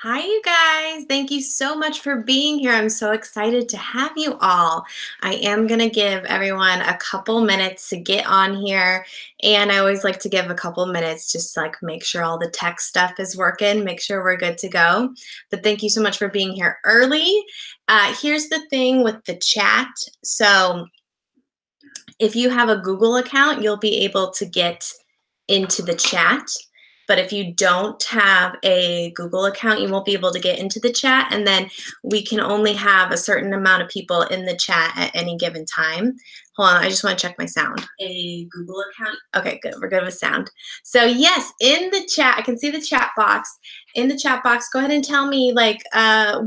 Hi, you guys. Thank you so much for being here. I'm so excited to have you all. I am going to give everyone a couple minutes to get on here. And I always like to give a couple minutes just like make sure all the tech stuff is working, make sure we're good to go. But thank you so much for being here early. Here's the thing with the chat. So if you have a Google account, you'll be able to get into the chat. But if you don't have a Google account, you won't be able to get into the chat. And then we can only have a certain amount of people in the chat at any given time. Hold on, I just want to check my sound. A Google account? Okay, good. We're good with sound. So yes, in the chat, I can see the chat box. In the chat box, go ahead and tell me like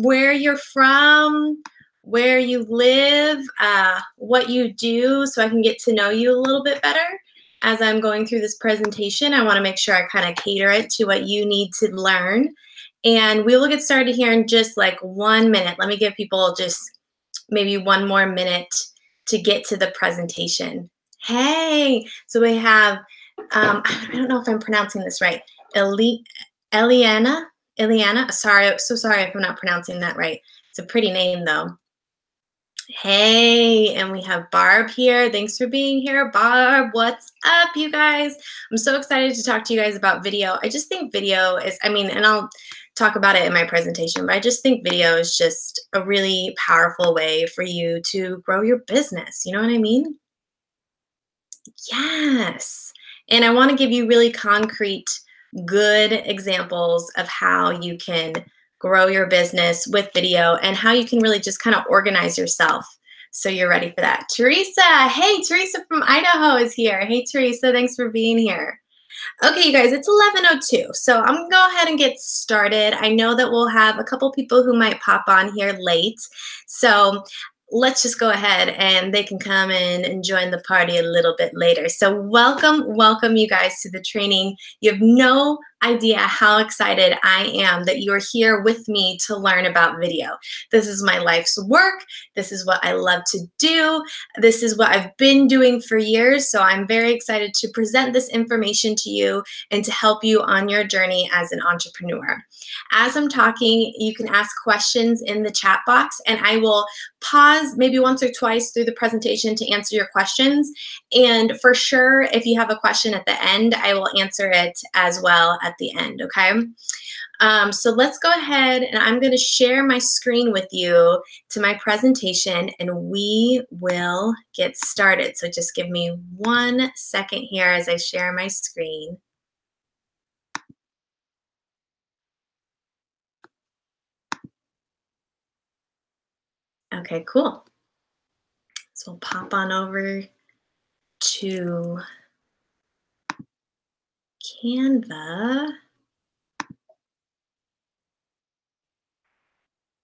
where you're from, where you live, what you do, so I can get to know you a little bit better. As I'm going through this presentation, I want to make sure I kind of cater it to what you need to learn. And we will get started here in just like 1 minute. Let me give people just maybe one more minute to get to the presentation. Hey, so we have, I don't know if I'm pronouncing this right, Eliana, sorry, so sorry if I'm not pronouncing that right. It's a pretty name though. Hey, and we have Barb here. Thanks for being here, Barb. What's up, you guys? I'm so excited to talk to you guys about video. I just think video is, and I'll talk about it in my presentation, but I just think video is just a really powerful way for you to grow your business. You know what I mean? Yes. And I want to give you really concrete, good examples of how you can grow your business with video and how you can really just kind of organize yourself so you're ready for that. Teresa, hey, Teresa from Idaho is here. Hey, Teresa, thanks for being here. Okay, you guys, it's 11:02, so I'm going to go ahead and get started. I know that we'll have a couple people who might pop on here late, so let's just go ahead and they can come in and join the party a little bit later. So welcome you guys to the training. You have no idea how excited I am that you're here with me to learn about video. This is my life's work. This is what I love to do. This is what I've been doing for years. So I'm very excited to present this information to you and to help you on your journey as an entrepreneur. As I'm talking, you can ask questions in the chat box and I will pause maybe once or twice through the presentation to answer your questions. And for sure, if you have a question at the end, I will answer it as well at the end, okay? So let's go ahead and I'm going to share my screen with you to my presentation and we will get started. So just give me 1 second here as I share my screen. Okay, cool. So we'll pop on over to Canva.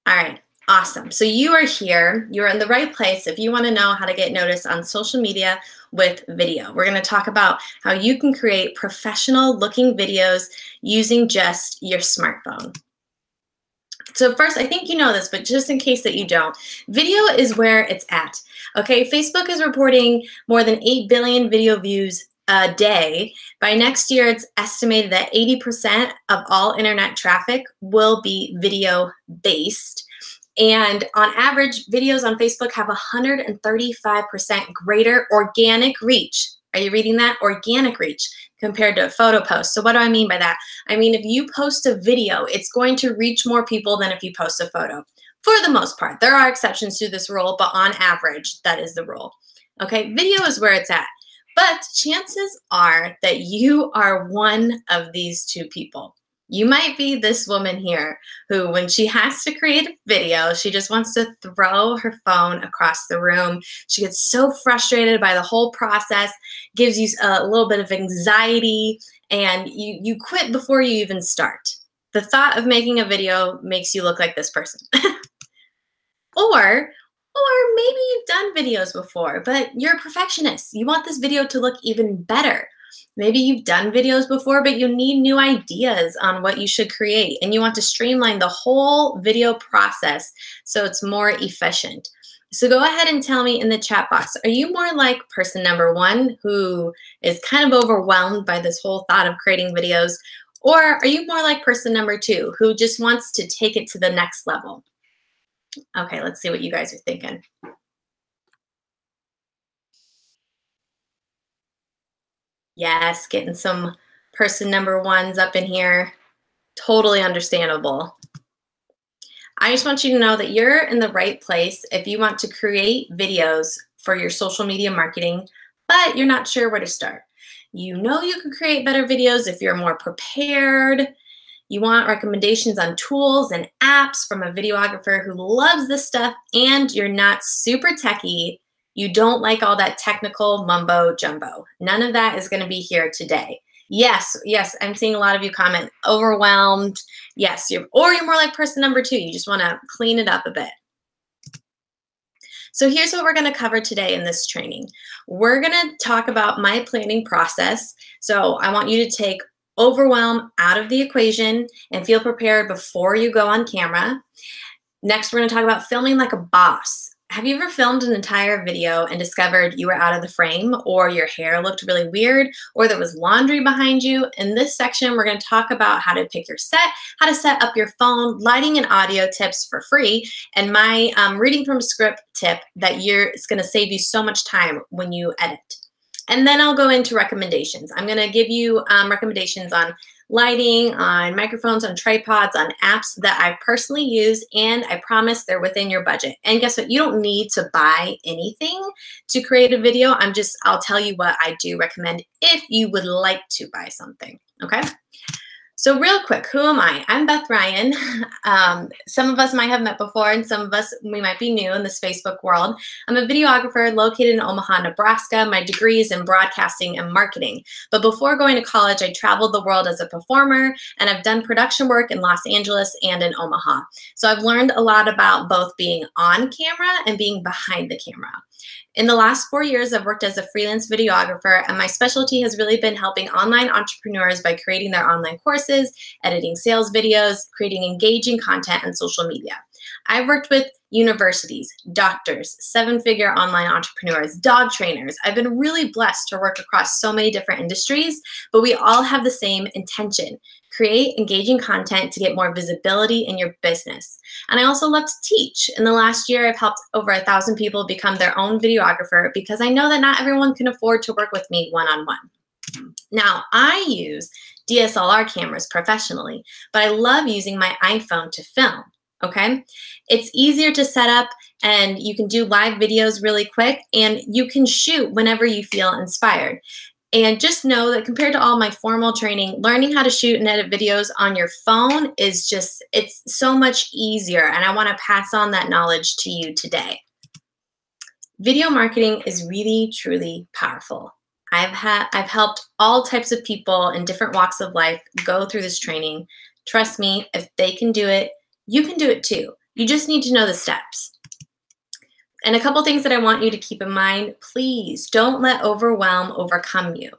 All right, awesome. So you are here, you're in the right place if you want to know how to get noticed on social media with video. We're going to talk about how you can create professional looking videos using just your smartphone. So first, I think you know this, but just in case that you don't, video is where it's at. Okay, Facebook is reporting more than 8 billion video views a day. By next year, it's estimated that 80% of all internet traffic will be video based. And on average, videos on Facebook have 135% greater organic reach. Are you reading that? Organic reach compared to a photo post. So what do I mean by that? I mean, if you post a video, it's going to reach more people than if you post a photo. For the most part, there are exceptions to this rule, but on average, that is the rule. Okay, video is where it's at. But chances are that you are one of these two people. You might be this woman here who, when she has to create a video, she just wants to throw her phone across the room. She gets so frustrated by the whole process, gives you a little bit of anxiety, and you quit before you even start. The thought of making a video makes you look like this person. Or maybe you've done videos before, but you're a perfectionist. You want this video to look even better. Maybe you've done videos before, but you need new ideas on what you should create, and you want to streamline the whole video process so it's more efficient. So go ahead and tell me in the chat box, are you more like person number one who is kind of overwhelmed by this whole thought of creating videos, Or are you more like person number two who just wants to take it to the next level? Okay, let's see what you guys are thinking. Yes, getting some person number ones up in here. Totally understandable. I just want you to know that you're in the right place if you want to create videos for your social media marketing, but you're not sure where to start. You know you can create better videos if you're more prepared. You want recommendations on tools and apps from a videographer who loves this stuff, and you're not super techie. You don't like all that technical mumbo jumbo. None of that is going to be here today. Yes, yes, I'm seeing a lot of you comment overwhelmed. Yes, you're more like person number two. You just want to clean it up a bit. So here's what we're going to cover today in this training. We're going to talk about my planning process. So I want you to take overwhelm out of the equation and feel prepared before you go on camera. Next, we're going to talk about filming like a boss. Have you ever filmed an entire video and discovered you were out of the frame, or your hair looked really weird, or there was laundry behind you? In this section, we're going to talk about how to pick your set, how to set up your phone, lighting and audio tips for free, and my reading from a script tip that it's going to save you so much time when you edit. And then I'll go into recommendations. I'm going to give you recommendations on lighting, on microphones, on tripods, on apps that I've personally used, and I promise they're within your budget. And guess what? You don't need to buy anything to create a video. I'll tell you what I do recommend if you would like to buy something, okay? So real quick, who am I? I'm Beth Ryan. Some of us might have met before, and some of us, we might be new in this Facebook world. I'm a videographer located in Omaha, Nebraska. My degree is in broadcasting and marketing. But before going to college, I traveled the world as a performer, and I've done production work in Los Angeles and in Omaha. So I've learned a lot about both being on camera and being behind the camera. In the last 4 years, I've worked as a freelance videographer, and my specialty has really been helping online entrepreneurs by creating their online courses, editing sales videos, creating engaging content, and social media. I've worked with universities, doctors, seven-figure online entrepreneurs, dog trainers. I've been really blessed to work across so many different industries, but we all have the same intention: create engaging content to get more visibility in your business. And I also love to teach. In the last year, I've helped over 1,000 people become their own videographer because I know that not everyone can afford to work with me one-on-one. Now, I use DSLR cameras professionally, but I love using my iPhone to film, okay? It's easier to set up, and you can do live videos really quick, and you can shoot whenever you feel inspired. And just know that compared to all my formal training, learning how to shoot and edit videos on your phone is it's so much easier. And I want to pass on that knowledge to you today. Video marketing is really, truly powerful. I've helped all types of people in different walks of life go through this training. Trust me, if they can do it, you can do it too. You just need to know the steps. And a couple things that I want you to keep in mind: please don't let overwhelm overcome you,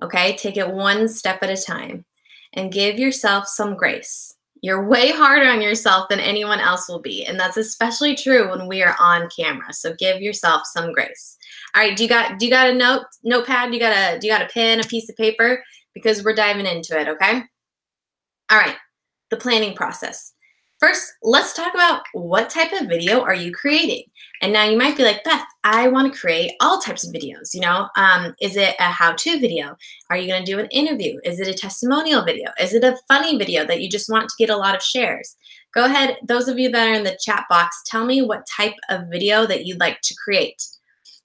okay? Take it one step at a time and give yourself some grace. You're way harder on yourself than anyone else will be, and that's especially true when we are on camera. So give yourself some grace. All right, do you got a notepad? Do you got a pen, a piece of paper? Because we're diving into it, okay? All right, the planning process. First, let's talk about what type of video are you creating? And now you might be like, Beth, I want to create all types of videos. Is it a how-to video? Are you going to do an interview? Is it a testimonial video? Is it a funny video that you just want to get a lot of shares? Go ahead, those of you that are in the chat box, tell me what type of video that you'd like to create.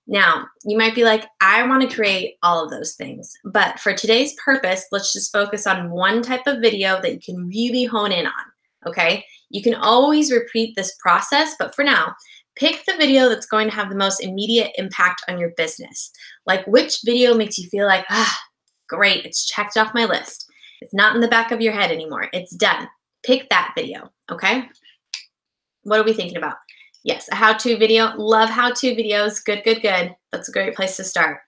Now, you might be like, I want to create all of those things. But for today's purpose, let's just focus on one type of video that you can really hone in on, okay? You can always repeat this process, but for now, pick the video that's going to have the most immediate impact on your business. Like, which video makes you feel like, great, it's checked off my list. It's not in the back of your head anymore. It's done. Pick that video, okay? What are we thinking about? Yes, a how-to video. Love how-to videos. Good, good, good. That's a great place to start.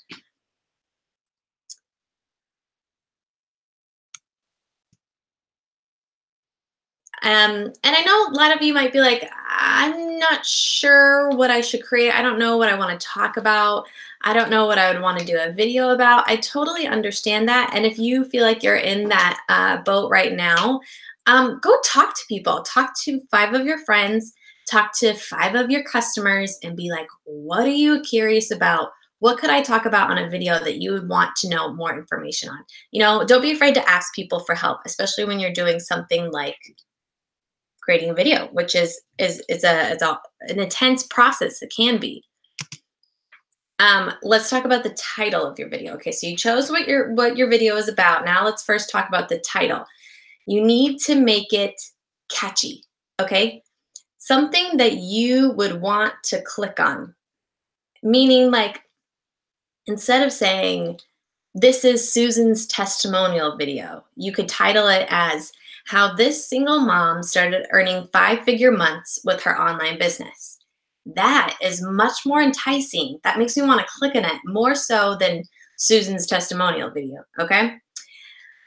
And I know a lot of you might be like, I'm not sure what I should create. I don't know what I want to talk about. I don't know what I would want to do a video about. I totally understand that. And if you feel like you're in that boat right now, go talk to people. Talk to 5 of your friends, talk to 5 of your customers, and be like, what are you curious about? What could I talk about on a video that you would want to know more information on? You know, don't be afraid to ask people for help, especially when you're doing something like creating a video, which is an intense process. It can be. Let's talk about the title of your video. Okay, so you chose what your video is about. Now let's first talk about the title. You need to make it catchy. Okay, something that you would want to click on. Meaning, like, instead of saying, "This is Susan's testimonial video," you could title it as "How This Single Mom Started Earning 5-Figure Months with Her Online Business." That is much more enticing. That makes me want to click on it more so than Susan's testimonial video, okay?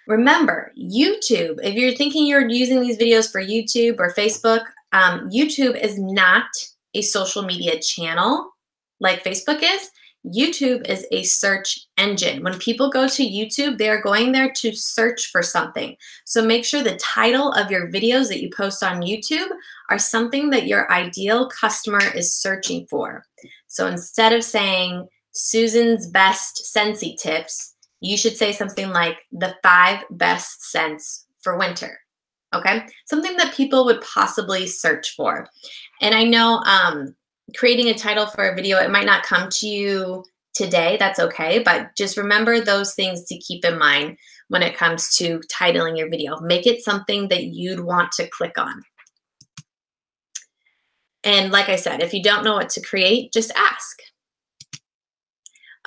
Remember, YouTube, if you're thinking you're using these videos for YouTube or Facebook, YouTube is not a social media channel like Facebook is. YouTube is a search engine. When people go to YouTube, they are going there to search for something. So make sure the title of your videos that you post on YouTube are something that your ideal customer is searching for. So instead of saying Susan's best Scentsy tips, you should say something like the 5 best scents for winter. Okay? Something that people would possibly search for. And I know creating a title for a video, it might not come to you today. That's okay. But just remember those things to keep in mind when it comes to titling your video. Make it something that you'd want to click on. And like I said, if you don't know what to create, just ask.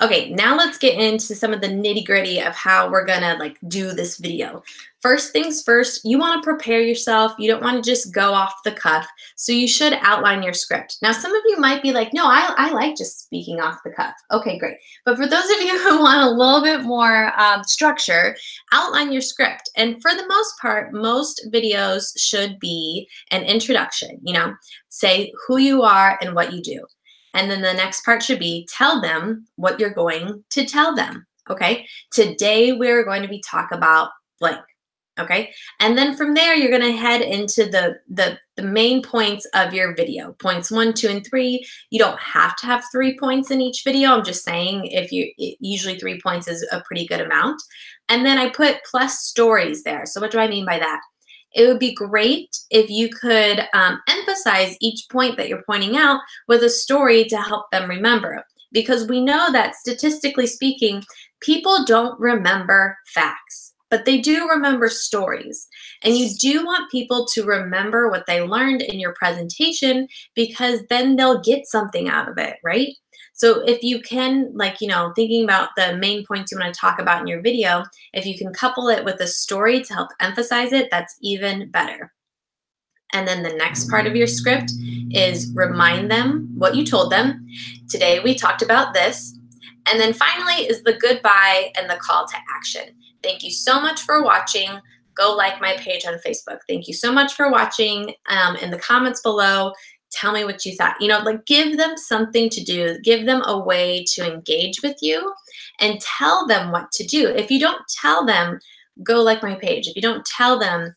Okay, now let's get into some of the nitty-gritty of how we're gonna do this video. First things first, you wanna prepare yourself. You don't wanna just go off the cuff. So you should outline your script. Now, some of you might be like, no, I like just speaking off the cuff. Okay, great. But for those of you who want a little bit more structure, outline your script. And for the most part, most videos should be an introduction, say who you are and what you do. And then the next part should be tell them what you're going to tell them, okay? Today we're going to be talk about blank, okay? And then from there, you're gonna head into the main points of your video. Points 1, 2, and 3. You don't have to have 3 points in each video. I'm just saying usually 3 points is a pretty good amount. And then I put plus stories there. So what do I mean by that? It would be great if you could emphasize each point that you're pointing out with a story to help them remember. Because we know that statistically speaking, people don't remember facts, but they do remember stories. And you do want people to remember what they learned in your presentation because then they'll get something out of it, right? So if you can, thinking about the main points you want to talk about in your video, if you can couple it with a story to help emphasize it, that's even better. And then the next part of your script is remind them what you told them. Today we talked about this. And then finally is the goodbye and the call to action. Thank you so much for watching. Go like my page on Facebook. Thank you so much for watching. In the comments below, tell me what you thought. Give them something to do. Give them a way to engage with you and tell them what to do. If you don't tell them, go like my page. If you don't tell them,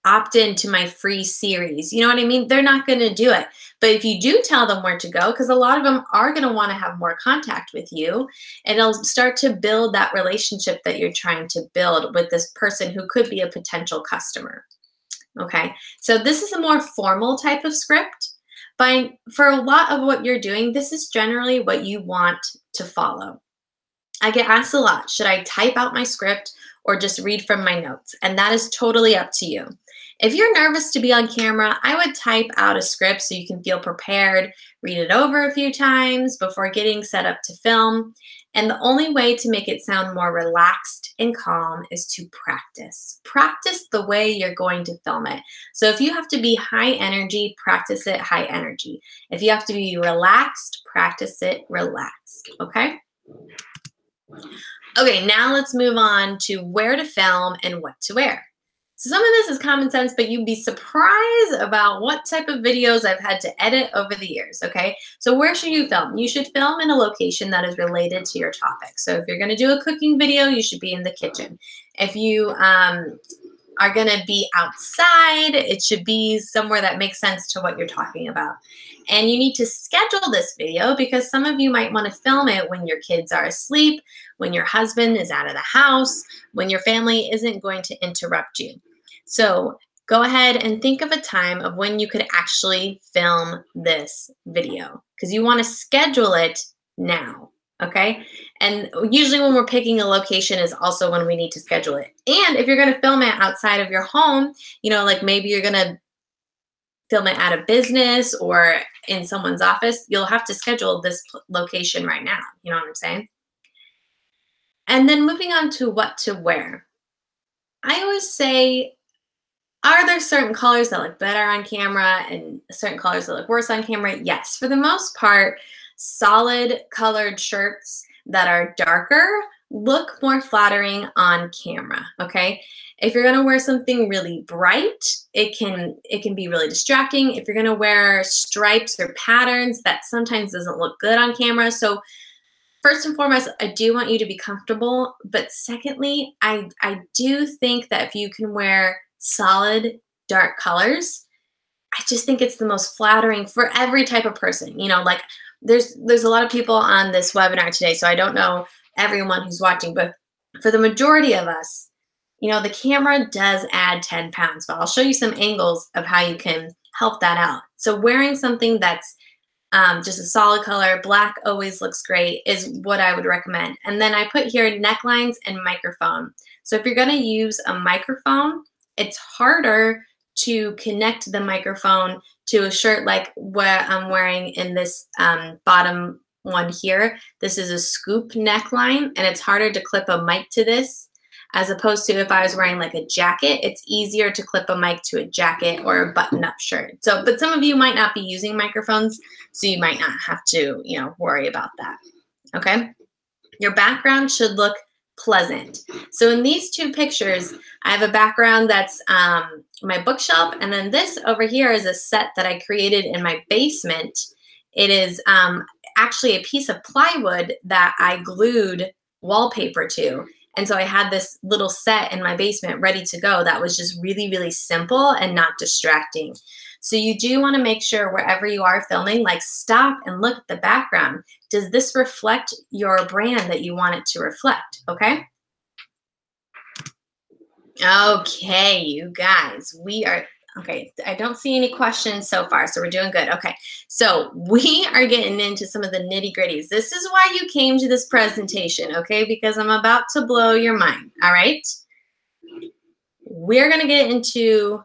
opt into my free series, you know what I mean? They're not going to do it. But if you do tell them where to go, because a lot of them are going to want to have more contact with you, and it'll start to build that relationship that you're trying to build with this person who could be a potential customer. Okay, so this is a more formal type of script, but for a lot of what you're doing, this is generally what you want to follow. I get asked a lot, should I type out my script or just read from my notes? And that is totally up to you. If you're nervous to be on camera, I would type out a script so you can feel prepared, read it over a few times before getting set up to film. And the only way to make it sound more relaxed and calm is to practice. Practice the way you're going to film it. So if you have to be high energy, practice it high energy. If you have to be relaxed, practice it relaxed, okay? Okay, now let's move on to where to film and what to wear. So some of this is common sense, but you'd be surprised about what type of videos I've had to edit over the years, okay? So where should you film? You should film in a location that is related to your topic. So if you're gonna do a cooking video, you should be in the kitchen. If you are gonna be outside, it should be somewhere that makes sense to what you're talking about. And you need to schedule this video because some of you might wanna film it when your kids are asleep, when your husband is out of the house, when your family isn't going to interrupt you. So go ahead and think of a time of when you could actually film this video because you want to schedule it now, okay? And usually when we're picking a location is also when we need to schedule it. And if you're going to film it outside of your home, you know, like maybe you're going to film it at a business or in someone's office, you'll have to schedule this location right now. You know what I'm saying? And then moving on to what to wear. I always say, are there certain colors that look better on camera and certain colors that look worse on camera? Yes, for the most part, solid colored shirts that are darker look more flattering on camera, okay? If you're gonna wear something really bright, it can be really distracting. If you're gonna wear stripes or patterns, that sometimes doesn't look good on camera. So first and foremost, I do want you to be comfortable, but secondly, I do think that if you can wear solid dark colors, I just think it's the most flattering for every type of person. You know, like there's a lot of people on this webinar today, so I don't know everyone who's watching, but for the majority of us, you know, the camera does add 10 pounds, but I'll show you some angles of how you can help that out. So wearing something that's just a solid color, black always looks great, is what I would recommend. And then I put here necklines and microphone. So if you're gonna use a microphone, it's harder to connect the microphone to a shirt like what I'm wearing in this bottom one here. This is a scoop neckline, and it's harder to clip a mic to this as opposed to if I was wearing like a jacket. It's easier to clip a mic to a jacket or a button-up shirt. So, but some of you might not be using microphones, so you might not have to, you know, worry about that, okay? Your background should look pleasant. So in these two pictures, I have a background that's my bookshelf, and then this over here is a set that I created in my basement. It is actually a piece of plywood that I glued wallpaper to. And so I had this little set in my basement ready to go that was just really, really simple and not distracting. So you do want to make sure wherever you are filming, like stop and look at the background. Does this reflect your brand that you want it to reflect? Okay. Okay, you guys, we are, okay, I don't see any questions so far, so we're doing good. Okay, so we are getting into some of the nitty-gritties. This is why you came to this presentation, okay, because I'm about to blow your mind, all right? We're gonna get into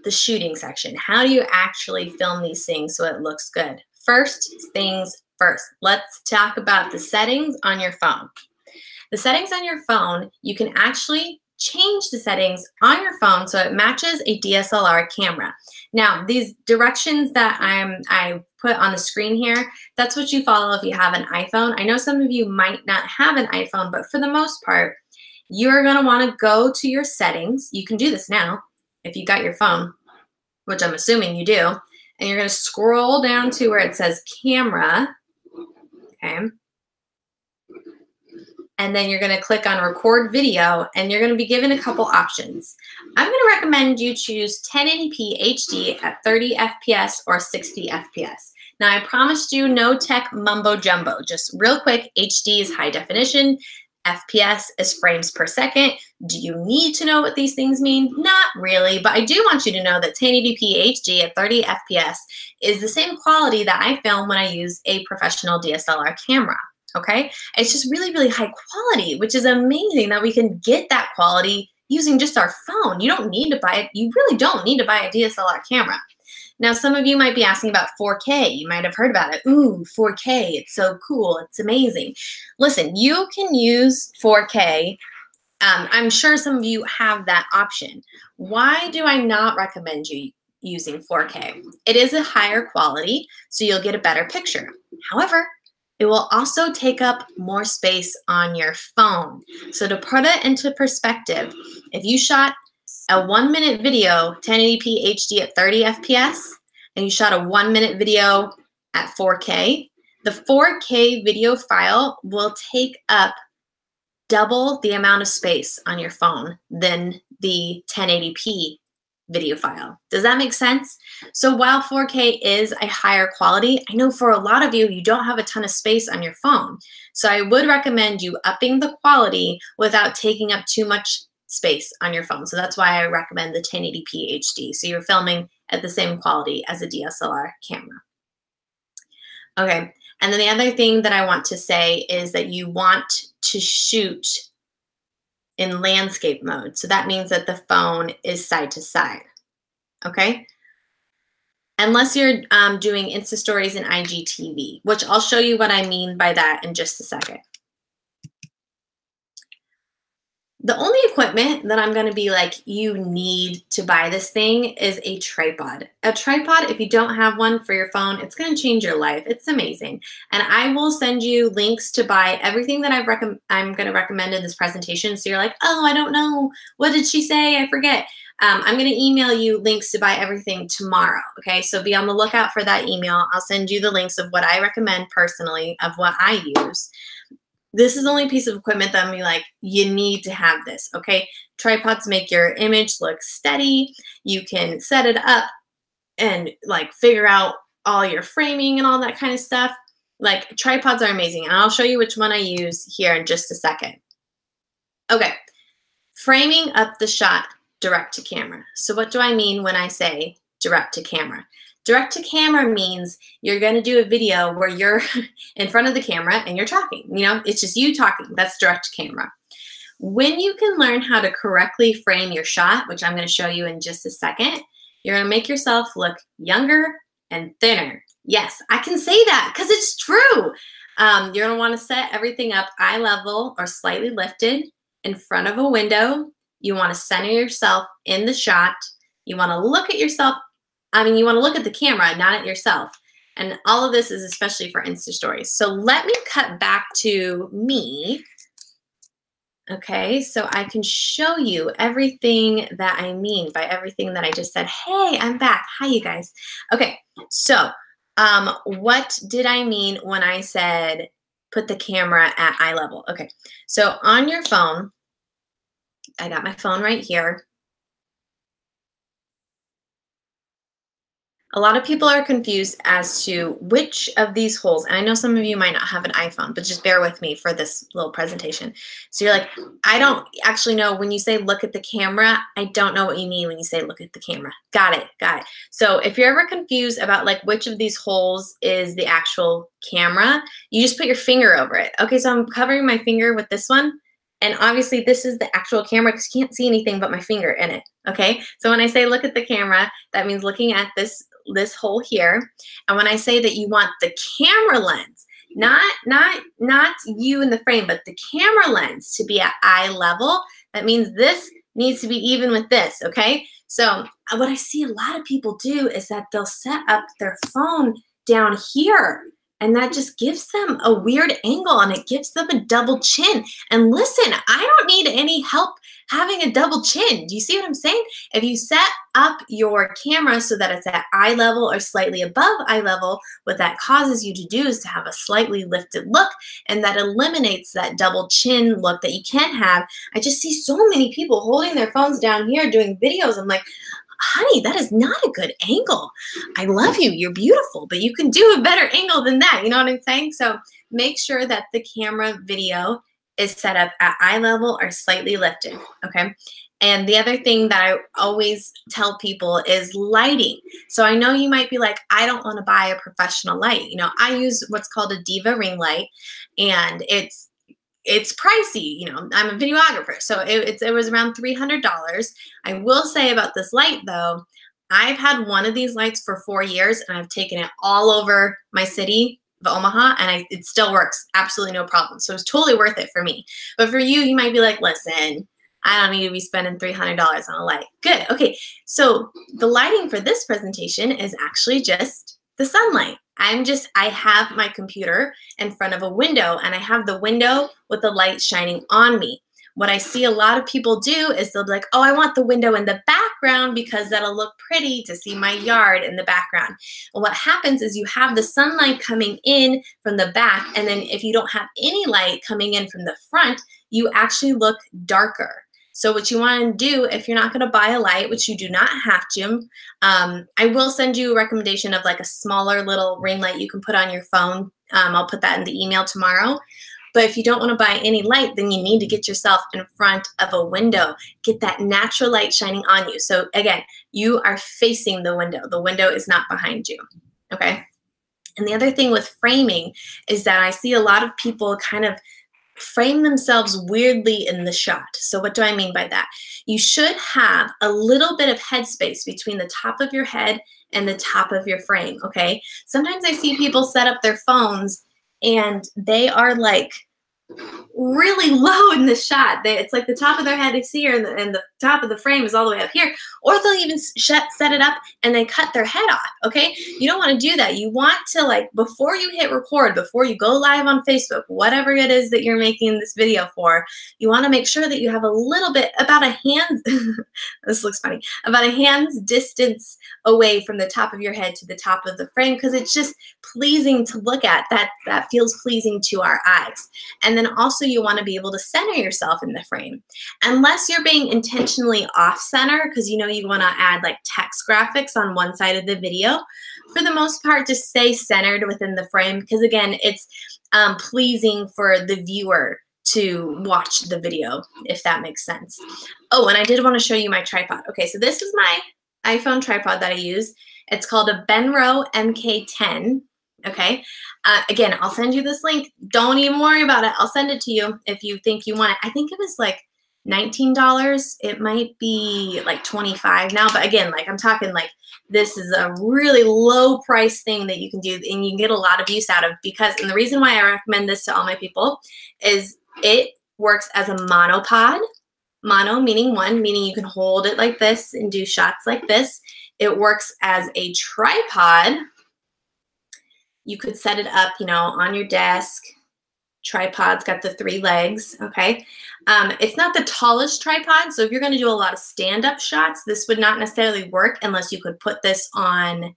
the shooting section. How do you actually film these things so it looks good? First things first, let's talk about the settings on your phone. The settings on your phone, you can actually change the settings on your phone so it matches a DSLR camera. Now, these directions that I put on the screen here, that's what you follow if you have an iPhone. I know some of you might not have an iPhone, but for the most part, you're gonna wanna go to your settings. You can do this now if you got your phone, which I'm assuming you do, and you're gonna scroll down to where it says camera, okay? And then you're gonna click on record video, and you're gonna be given a couple options. I'm gonna recommend you choose 1080p HD at 30 FPS or 60 FPS. Now I promised you no tech mumbo jumbo, just real quick, HD is high definition, FPS is frames per second. Do you need to know what these things mean? Not really, but I do want you to know that 1080p HD at 30 FPS is the same quality that I film when I use a professional DSLR camera. Okay, it's just really, really high quality, which is amazing that we can get that quality using just our phone. You don't need to buy it. You really don't need to buy a DSLR camera. Now, some of you might be asking about 4K. You might have heard about it. Ooh, 4K, it's so cool. It's amazing. Listen, you can use 4K. I'm sure some of you have that option. Why do I not recommend you using 4K? It is a higher quality, so you'll get a better picture. However, it will also take up more space on your phone. So to put it into perspective, if you shot a 1-minute video, 1080p HD at 30 FPS, and you shot a 1-minute video at 4K, the 4K video file will take up double the amount of space on your phone than the 1080p video file. Does that make sense? So while 4K is a higher quality, I know for a lot of you, you don't have a ton of space on your phone. So I would recommend you upping the quality without taking up too much space on your phone. So that's why I recommend the 1080p HD. So you're filming at the same quality as a DSLR camera. Okay, and then the other thing that I want to say is that you want to shoot in landscape mode. So that means that the phone is side to side, okay? Unless you're doing Insta Stories and IGTV, which I'll show you what I mean by that in just a second. The only equipment that I'm gonna be like, you need to buy this thing is a tripod. A tripod, if you don't have one for your phone, it's gonna change your life. It's amazing. And I will send you links to buy everything that I'm gonna recommend in this presentation. So you're like, oh, I don't know. What did she say? I forget. I'm gonna email you links to buy everything tomorrow, okay? So be on the lookout for that email. I'll send you the links of what I recommend personally, of what I use. This is the only piece of equipment that I'm gonna be like, you need to have this, okay? Tripods make your image look steady. You can set it up and like figure out all your framing and all that kind of stuff. Like tripods are amazing. And I'll show you which one I use here in just a second. Okay, framing up the shot direct to camera. So what do I mean when I say direct to camera? Direct to camera means you're going to do a video where you're in front of the camera and you're talking. You know, it's just you talking. That's direct to camera. When you can learn how to correctly frame your shot, which I'm going to show you in just a second, you're going to make yourself look younger and thinner. Yes, I can say that because it's true. You're going to want to set everything up eye level or slightly lifted in front of a window. You want to center yourself in the shot. You want to look at yourself. You want to look at the camera, not at yourself. And all of this is especially for Insta Stories. So let me cut back to me. Okay, so I can show you everything that I mean by everything that I just said. Hey, I'm back. Hi, you guys. Okay, so what did I mean when I said put the camera at eye level? Okay, so on your phone, I got my phone right here. A lot of people are confused as to which of these holes, and I know some of you might not have an iPhone, but just bear with me for this little presentation. So you're like, I don't actually know when you say look at the camera, I don't know what you mean when you say look at the camera. Got it, got it. So if you're ever confused about like which of these holes is the actual camera, you just put your finger over it. Okay, so I'm covering my finger with this one. And obviously this is the actual camera because you can't see anything but my finger in it, okay? So when I say look at the camera, that means looking at this hole here. And when I say that you want the camera lens, not you in the frame, but the camera lens to be at eye level, that means this needs to be even with this, okay? So what I see a lot of people do is that they'll set up their phone down here, and that just gives them a weird angle and it gives them a double chin. And listen, I don't need any help having a double chin. Do you see what I'm saying? If you set up your camera so that it's at eye level or slightly above eye level, what that causes you to do is to have a slightly lifted look, and that eliminates that double chin look that you can have. I just see so many people holding their phones down here doing videos. I'm like, honey, that is not a good angle. I love you. You're beautiful, but you can do a better angle than that. You know what I'm saying? So make sure that the camera video is set up at eye level or slightly lifted, okay? And the other thing that I always tell people is lighting. So I know you might be like, I don't want to buy a professional light. You know, I use what's called a Diva ring light, and it's pricey. You know, I'm a videographer, so it was around $300. I will say about this light though, I've had one of these lights for 4 years and I've taken it all over my city of Omaha, and it still works, absolutely no problem. So it's totally worth it for me. But for you, you might be like, listen, I don't need to be spending $300 on a light. Good, okay. So the lighting for this presentation is actually just the sunlight. I have my computer in front of a window, and I have the window with the light shining on me. What I see a lot of people do is they'll be like, oh, I want the window in the background because that'll look pretty to see my yard in the background. Well, what happens is you have the sunlight coming in from the back, and then if you don't have any light coming in from the front, you actually look darker. So what you want to do, if you're not going to buy a light, which you do not have to, I will send you a recommendation of like a smaller little ring light you can put on your phone. I'll put that in the email tomorrow. But if you don't want to buy any light, then you need to get yourself in front of a window. Get that natural light shining on you. So again, you are facing the window. The window is not behind you, okay? And the other thing with framing is that I see a lot of people kind of frame themselves weirdly in the shot. So what do I mean by that? You should have a little bit of headspace between the top of your head and the top of your frame, okay? Sometimes I see people set up their phones and they are like really low in the shot. It's like the top of their head is here and the top of the frame is all the way up here. Or they'll even set it up and they cut their head off, okay? You don't want to do that. You want to, like, before you hit record, before you go live on Facebook, whatever it is that you're making this video for, you want to make sure that you have a little bit, about a hand's, this looks funny, about a hand's distance away from the top of your head to the top of the frame, because it's just pleasing to look at. That feels pleasing to our eyes. And then also you want to be able to center yourself in the frame. Unless you're being intentionally off center, because you know you want to add like text graphics on one side of the video, for the most part, just stay centered within the frame, because again, it's pleasing for the viewer to watch the video, if that makes sense. Oh, and I did want to show you my tripod. Okay, so this is my iPhone tripod that I use. It's called a Benro MK10. Okay, again, I'll send you this link. Don't even worry about it. I'll send it to you if you think you want it. I think it was like $19. It might be like $25 now, but again, like I'm talking like this is a really low price thing that you can do and you can get a lot of use out of, because, and the reason why I recommend this to all my people is it works as a monopod. Mono meaning one, meaning you can hold it like this and do shots like this. It works as a tripod. You could set it up, you know, on your desk. Tripod's got the 3 legs, okay? It's not the tallest tripod, so if you're going to do a lot of stand-up shots, this would not necessarily work unless you could put this on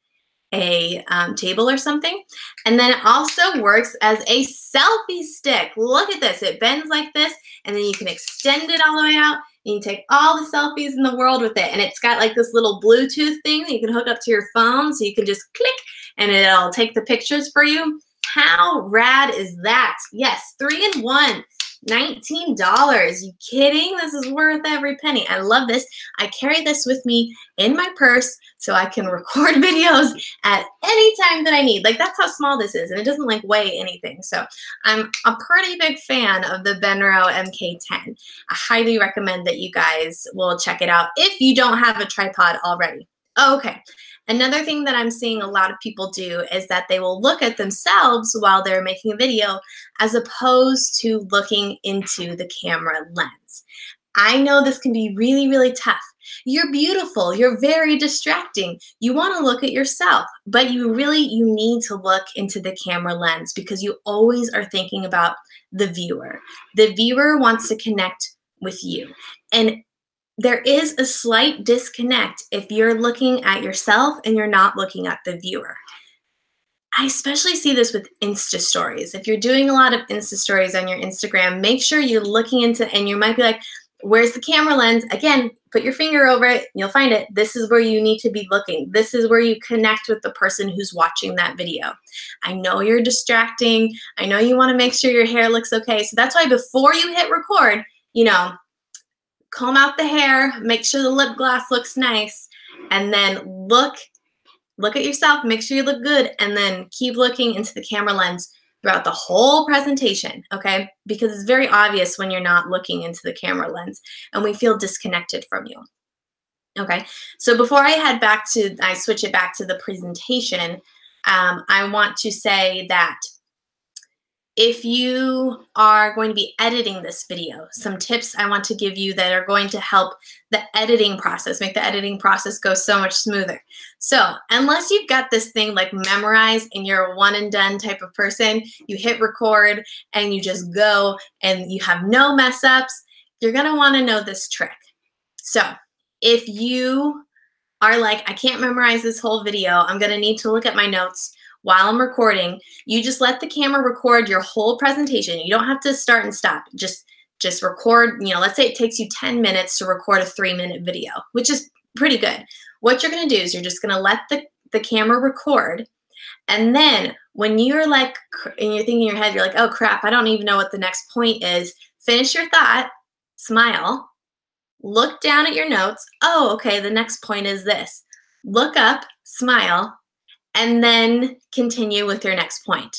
a table or something. And then it also works as a selfie stick. Look at this. It bends like this, and then you can extend it all the way out. You can take all the selfies in the world with it. And it's got like this little Bluetooth thing that you can hook up to your phone, so you can just click and it'll take the pictures for you. How rad is that? Yes, 3-in-1, $19. You kidding? This is worth every penny. I love this. I carry this with me in my purse so I can record videos at any time that I need. Like, that's how small this is, and it doesn't like weigh anything. So I'm a pretty big fan of the Benro MK10. I highly recommend that you guys will check it out if you don't have a tripod already. Okay. Another thing that I'm seeing a lot of people do is that they will look at themselves while they're making a video as opposed to looking into the camera lens. I know this can be really, really tough. You're beautiful. You're very distracting. You want to look at yourself, but you need to look into the camera lens, because you always are thinking about the viewer. The viewer wants to connect with you. And there is a slight disconnect if you're looking at yourself and you're not looking at the viewer. I especially see this with Insta stories. If you're doing a lot of Insta stories on your Instagram, make sure you're looking into, and you might be like, where's the camera lens? Again, put your finger over it, you'll find it. This is where you need to be looking. This is where you connect with the person who's watching that video. I know you're distracting. I know you want to make sure your hair looks okay. So that's why before you hit record, you know, comb out the hair, make sure the lip gloss looks nice, and then look at yourself, make sure you look good, and then keep looking into the camera lens throughout the whole presentation, okay? Because it's very obvious when you're not looking into the camera lens and we feel disconnected from you, okay? So before I switch it back to the presentation, I want to say that if you are going to be editing this video, some tips I want to give you that are going to help the editing process, make the editing process go so much smoother. So unless you've got this thing like memorized and you're a one and done type of person, you hit record and you just go and you have no mess ups, you're gonna wanna know this trick. So if you are like, I can't memorize this whole video, I'm gonna need to look at my notes while I'm recording, you just let the camera record your whole presentation. You don't have to start and stop. Just record, let's say it takes you 10 minutes to record a 3-minute video, which is pretty good. What you're gonna do is you're just gonna let the camera record, and then when you're like, and you're thinking in your head, you're like, oh crap, I don't even know what the next point is, finish your thought, smile, look down at your notes. Oh, okay, the next point is this. Look up, smile, and then continue with your next point.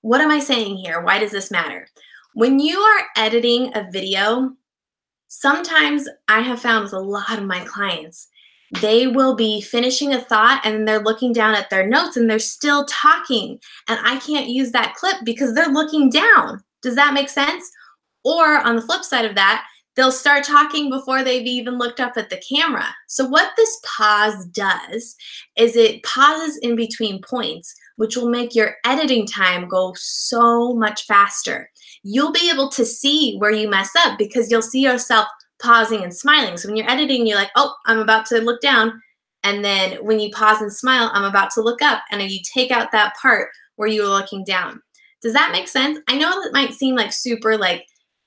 What am I saying here? Why does this matter? When you are editing a video, sometimes I have found with a lot of my clients, they will be finishing a thought and they're looking down at their notes and they're still talking. And I can't use that clip because they're looking down. Does that make sense? Or on the flip side of that, they'll start talking before they've even looked up at the camera. So what this pause does is it pauses in between points, which will make your editing time go so much faster. You'll be able to see where you mess up because you'll see yourself pausing and smiling. So when you're editing, you're like, oh, I'm about to look down. And then when you pause and smile, I'm about to look up. And you take out that part where you were looking down. Does that make sense? I know that might seem like super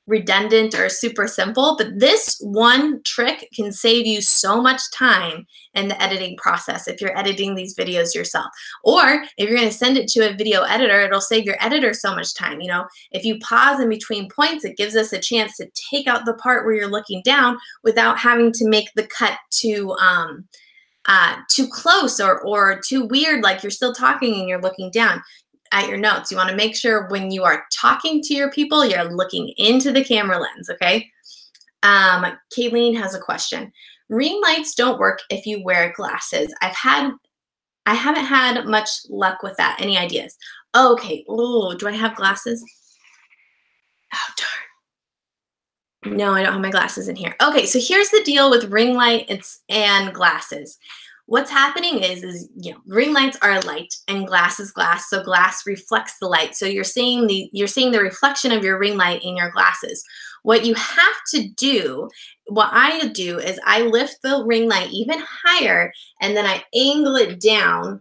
redundant or super simple, but this one trick can save you so much time in the editing process if you're editing these videos yourself. Or if you're going to send it to a video editor, it'll save your editor so much time. If you pause in between points, it gives us a chance to take out the part where you're looking down without having to make the cut too close or too weird, like you're still talking and you're looking down at your notes. You want to make sure when you are talking to your people, you're looking into the camera lens, okay? Kayleen has a question. Ring lights don't work if you wear glasses. I haven't had much luck with that. Any ideas? Oh, okay. Oh, do I have glasses? Oh, darn. No, I don't have my glasses in here. Okay, so here's the deal with ring lights and glasses. What's happening is ring lights are light and glass is glass, so glass reflects the light. So you're seeing the reflection of your ring light in your glasses. What you have to do, what I do is I lift the ring light even higher and then I angle it down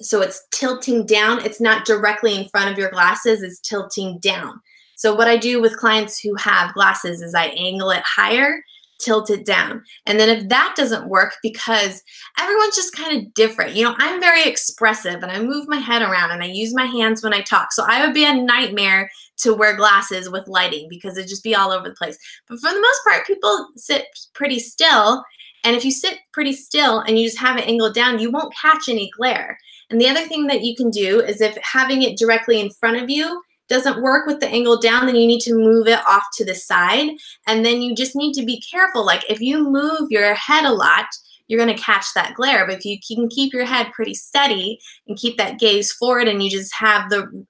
so it's tilting down. It's not directly in front of your glasses, it's tilting down. So what I do with clients who have glasses is I angle it higher, tilt it down. And then if that doesn't work, because everyone's just kind of different. I'm very expressive and I move my head around and I use my hands when I talk. So I would be a nightmare to wear glasses with lighting because it'd just be all over the place. But for the most part, people sit pretty still. And if you sit pretty still and you just have it angled down, you won't catch any glare. And the other thing that you can do is if having it directly in front of you doesn't work with the angle down, then you need to move it off to the side. And then you just need to be careful. Like if you move your head a lot, you're going to catch that glare. But if you can keep your head pretty steady and keep that gaze forward and you just have the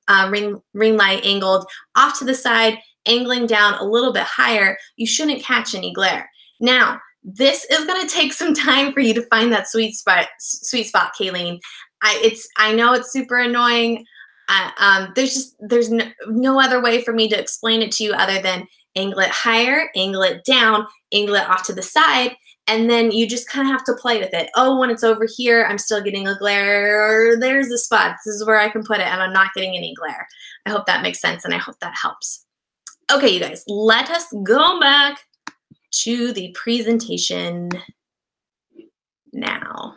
ring light angled off to the side, angling down a little bit higher, you shouldn't catch any glare. Now, this is going to take some time for you to find that sweet spot, Kayleen. I know it's super annoying. There's no other way for me to explain it to you other than angle it higher, angle it down, angle it off to the side, and then you just kind of have to play with it. Oh, when it's over here, I'm still getting a glare, or there's the spot. This is where I can put it, and I'm not getting any glare. I hope that makes sense, and I hope that helps. Okay, you guys, let us go back to the presentation now.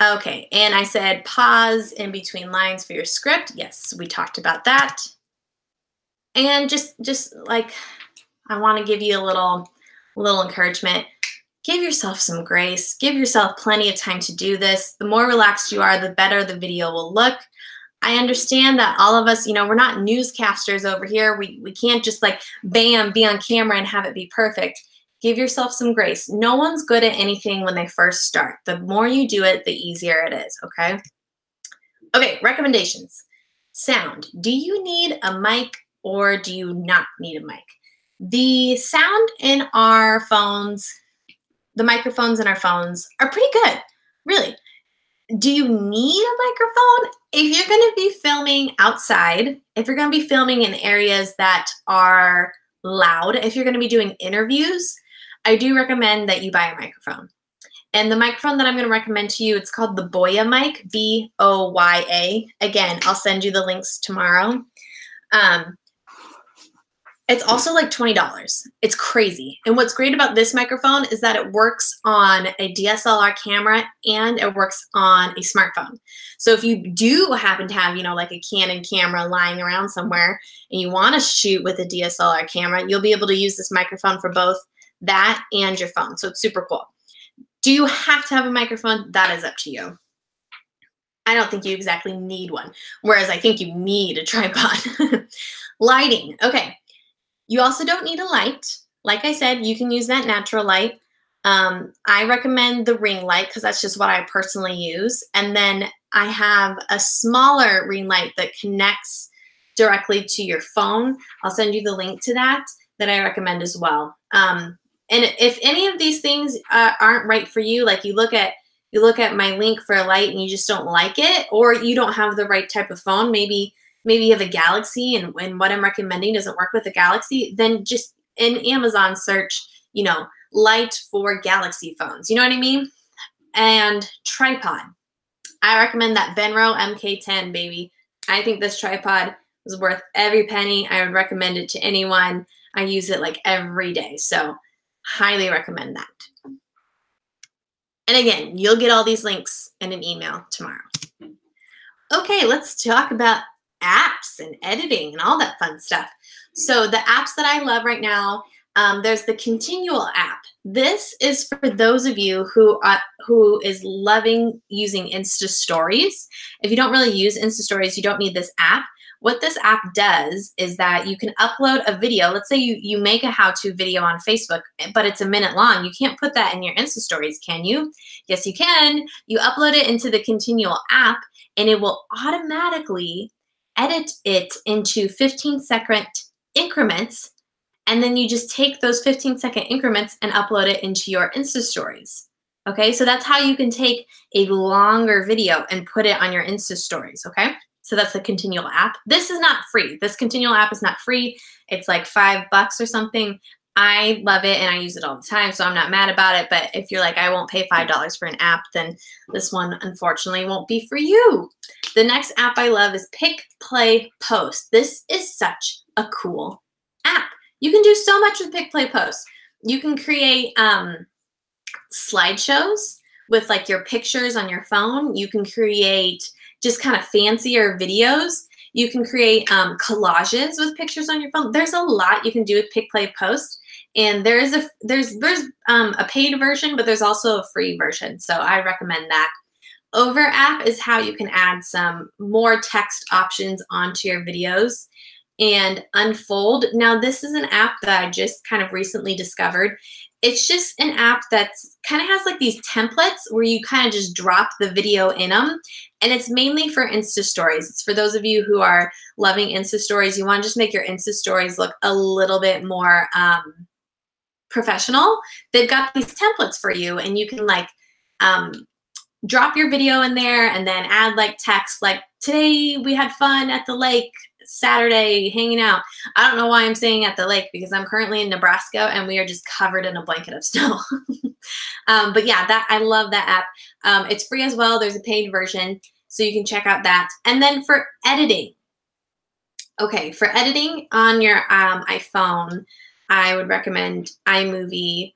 Okay, and I said pause in between lines for your script. Yes, we talked about that. And just like I want to give you a little encouragement. Give yourself some grace. Give yourself plenty of time to do this. The more relaxed you are, the better the video will look. I understand that all of us, we're not newscasters over here. We can't just like, bam, be on camera and have it be perfect. Give yourself some grace. No one's good at anything when they first start. The more you do it, the easier it is, okay? Okay, recommendations. Sound. Do you need a mic or do you not need a mic? The sound in our phones, the microphones in our phones are pretty good, really. Do you need a microphone? If you're going to be filming outside, if you're going to be filming in areas that are loud, if you're going to be doing interviews, I do recommend that you buy a microphone. And the microphone that I'm going to recommend to you, it's called the Boya mic, B-O-Y-A. Again, I'll send you the links tomorrow. It's also like $20. It's crazy. And what's great about this microphone is that it works on a DSLR camera and it works on a smartphone. So if you do happen to have, like a Canon camera lying around somewhere and you want to shoot with a DSLR camera, you'll be able to use this microphone for both that and your phone. So it's super cool. Do you have to have a microphone? That is up to you. I don't think you exactly need one, whereas I think you need a tripod. Lighting. Okay. You also don't need a light. Like I said, you can use that natural light. I recommend the ring light because that's just what I personally use. And then I have a smaller ring light that connects directly to your phone. I'll send you the link to that I recommend as well. And if any of these things aren't right for you, like you look at my link for a light and you just don't like it, or you don't have the right type of phone, maybe you have a Galaxy and what I'm recommending doesn't work with a Galaxy, then just in Amazon search, light for Galaxy phones. You know what I mean? And tripod. I recommend that Benro MK10, baby. I think this tripod is worth every penny. I would recommend it to anyone. I use it like every day. So highly recommend that. And again, you'll get all these links in an email tomorrow. Okay, let's talk about apps and editing and all that fun stuff. So the apps that I love right now, there's the Continual app. This is for those of you who is loving using Insta Stories. If you don't really use Insta Stories, you don't need this app. What this app does is that you can upload a video. Let's say you make a how-to video on Facebook, but it's a minute long. You can't put that in your Insta Stories, can you? Yes, you can. You upload it into the Continual app, and it will automatically edit it into 15-second increments, and then you just take those 15-second increments and upload it into your Insta Stories. Okay, so that's how you can take a longer video and put it on your Insta Stories, okay? So that's the Continual app. This is not free. This Continual app is not free. It's like $5 or something. I love it and I use it all the time, so I'm not mad about it. But if you're like, I won't pay $5 for an app, then this one unfortunately won't be for you. The next app I love is Pick, Play, Post. This is such a cool app. You can do so much with Pick, Play, Post. You can create slideshows with like your pictures on your phone. You can create just kind of fancier videos. You can create collages with pictures on your phone. There's a lot you can do with Pick, Play, Post. And there's a paid version, but there's also a free version. So I recommend that. Over app is how you can add some more text options onto your videos. And Unfold. Now this is an app that I just kind of recently discovered. It's just an app that's kind of has like these templates where you kind of just drop the video in them. And it's mainly for Insta Stories. It's for those of you who are loving Insta Stories. You want to just make your Insta Stories look a little bit more professional. They've got these templates for you, and you can like drop your video in there and then add like text like, today we had fun at the lake, Saturday hanging out. I don't know why I'm saying at the lake because I'm currently in Nebraska and we are just covered in a blanket of snow. But yeah, I love that app. It's free as well. There's a paid version, so you can check out that. And then for editing. Okay, for editing on your iPhone, I would recommend iMovie.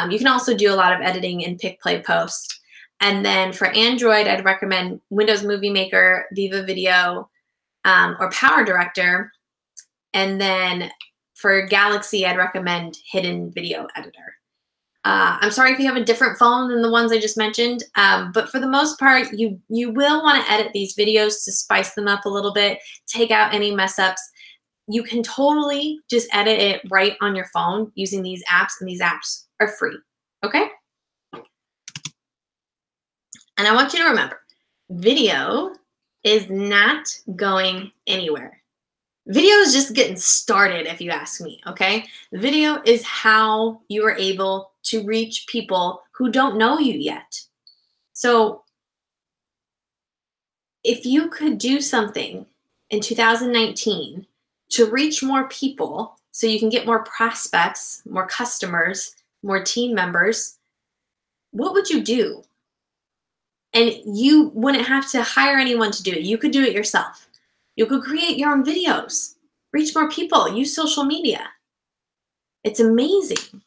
You can also do a lot of editing in Pick, Play, Post. And then for Android, I'd recommend Windows Movie Maker, Viva Video, or Power Director. And then for Galaxy, I'd recommend Hidden Video Editor. I'm sorry if you have a different phone than the ones I just mentioned, but for the most part, you will want to edit these videos to spice them up a little bit, take out any mess ups. You can totally just edit it right on your phone using these apps, and these apps are free, okay? And I want you to remember, video is not going anywhere. Video is just getting started, if you ask me, okay? Video is how you are able to reach people who don't know you yet. So If you could do something in 2019 to reach more people so you can get more prospects, more customers, more team members, what would you do? And you wouldn't have to hire anyone to do it. You could do it yourself. You could create your own videos, reach more people, use social media. It's amazing.